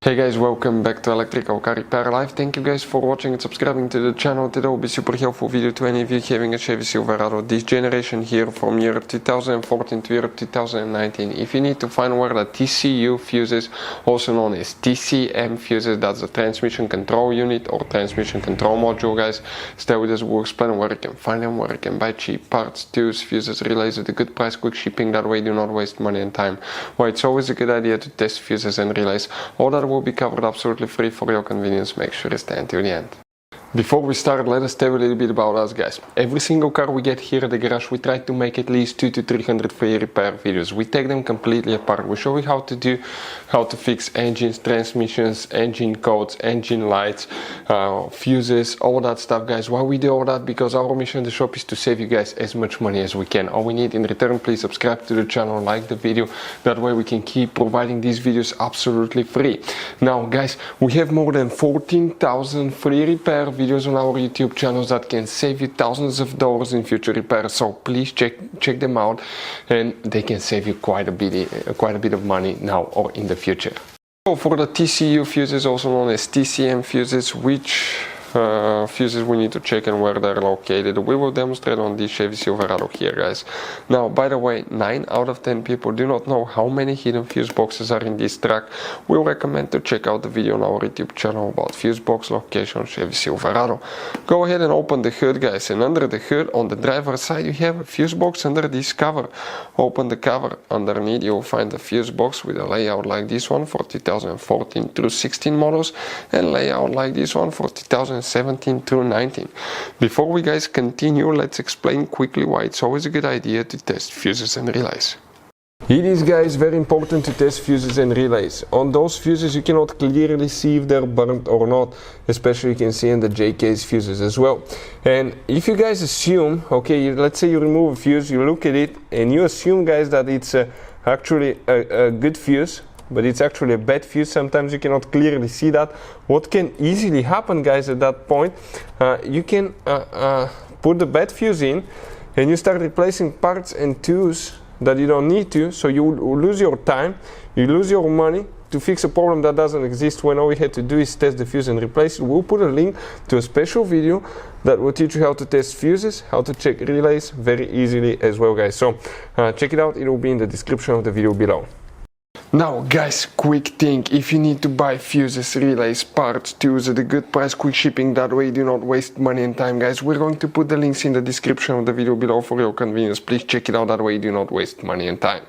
Hey guys, welcome back to Electrical Car Repair Live. Thank you guys for watching and subscribing to the channel. Today will be super helpful video to any of you having a Chevy Silverado this generation here from year 2014 to year 2019. If you need to find where the TCU fuses, also known as TCM fuses, that's the transmission control unit or transmission control module, guys, stay with us. We'll explain where you can find them, where you can buy cheap parts, tools, fuses, relays at a good price, quick shipping, that way you do not waste money and time. Why it's always a good idea to test fuses and relays. All that will be covered absolutely free for your convenience. Make sure to stay until the end. Before we start, let us tell you a little bit about us, guys. Every single car we get here at the garage, we try to make at least 200 to 300 free repair videos. We take them completely apart. We show you how to fix engines, transmissions, engine codes, engine lights, fuses, all that stuff, guys. Why we do all that? Because our mission in the shop is to save you guys as much money as we can. All we need in return, please subscribe to the channel, like the video. That way we can keep providing these videos absolutely free. Now, guys, we have more than 14,000 free repair videos on our YouTube channels that can save you thousands of dollars in future repairs. So please check them out, and they can save you quite a bit of money now or in the future. So for the TCU fuses, also known as TCM fuses, which fuses we need to check and where they're located, we will demonstrate on this Chevy Silverado here, guys. Now, by the way, 9 out of 10 people do not know how many hidden fuse boxes are in this truck. We recommend to check out the video on our YouTube channel about fuse box location Chevy Silverado. Go ahead and open the hood, guys, and under the hood on the driver's side you have a fuse box under this cover. Open the cover. Underneath you will find a fuse box with a layout like this one for 2014 through 16 models, and layout like this one for 2017 through 19. Before we guys continue, let's explain quickly why it's always a good idea to test fuses and relays. It is, guys, very important to test fuses and relays. On those fuses you cannot clearly see if they're burnt or not, especially you can see in the JK's fuses as well. And if you guys assume, okay, let's say you remove a fuse, you look at it and you assume, guys, that it's actually a good fuse, but it's actually a bad fuse. Sometimes you cannot clearly see that. What can easily happen, guys, at that point, you can put the bad fuse in and you start replacing parts and tools that you don't need to, so you lose your time, you lose your money to fix a problem that doesn't exist, when all we had to do is test the fuse and replace it. We'll put a link to a special video that will teach you how to test fuses, how to check relays very easily as well, guys. So check it out, it will be in the description of the video below. Now, guys, quick thing: if you need to buy fuses, relays, parts, tools at a good price, quick shipping, that way you do not waste money and time, guys, we're going to put the links in the description of the video below for your convenience. Please check it out, that way you do not waste money and time.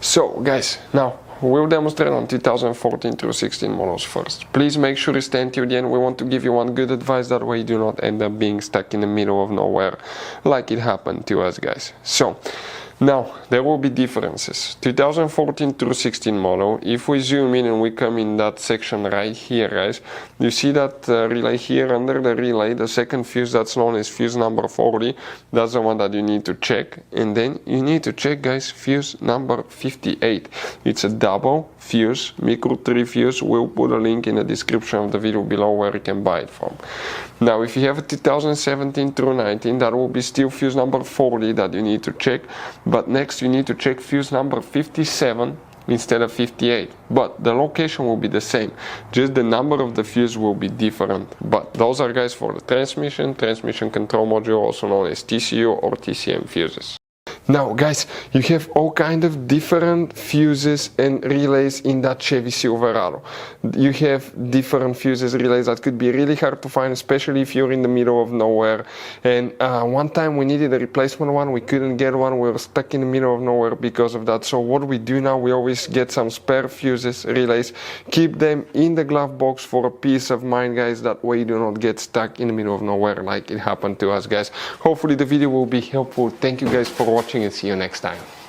So, guys, now we'll demonstrate on 2014 through 16 models first. Please make sure you stay until the end. We want to give you one good advice, that way you do not end up being stuck in the middle of nowhere like it happened to us, guys. So now, there will be differences. 2014 through 16 model, if we zoom in and we come in that section right here, guys, you see that relay here. Under the relay, the second fuse, that's known as fuse number 40, that's the one that you need to check. And then you need to check, guys, fuse number 58. It's a double fuse, micro 3 fuse. We'll put a link in the description of the video below where you can buy it from. Now, if you have a 2017 through 19, that will be still fuse number 40 that you need to check. But next you need to check fuse number 57 instead of 58. But the location will be the same, just the number of the fuse will be different. But those are, guys, for the transmission control module, also known as TCU or TCM fuses. Now, guys, you have all kind of different fuses and relays in that Chevy Silverado. You have different fuses, relays that could be really hard to find, especially if you're in the middle of nowhere. And one time we needed a replacement one, we couldn't get one, we were stuck in the middle of nowhere because of that. So what we do now, we always get some spare fuses, relays, keep them in the glove box for a peace of mind, guys. That way you do not get stuck in the middle of nowhere like it happened to us, guys. Hopefully the video will be helpful. Thank you guys for watching and see you next time.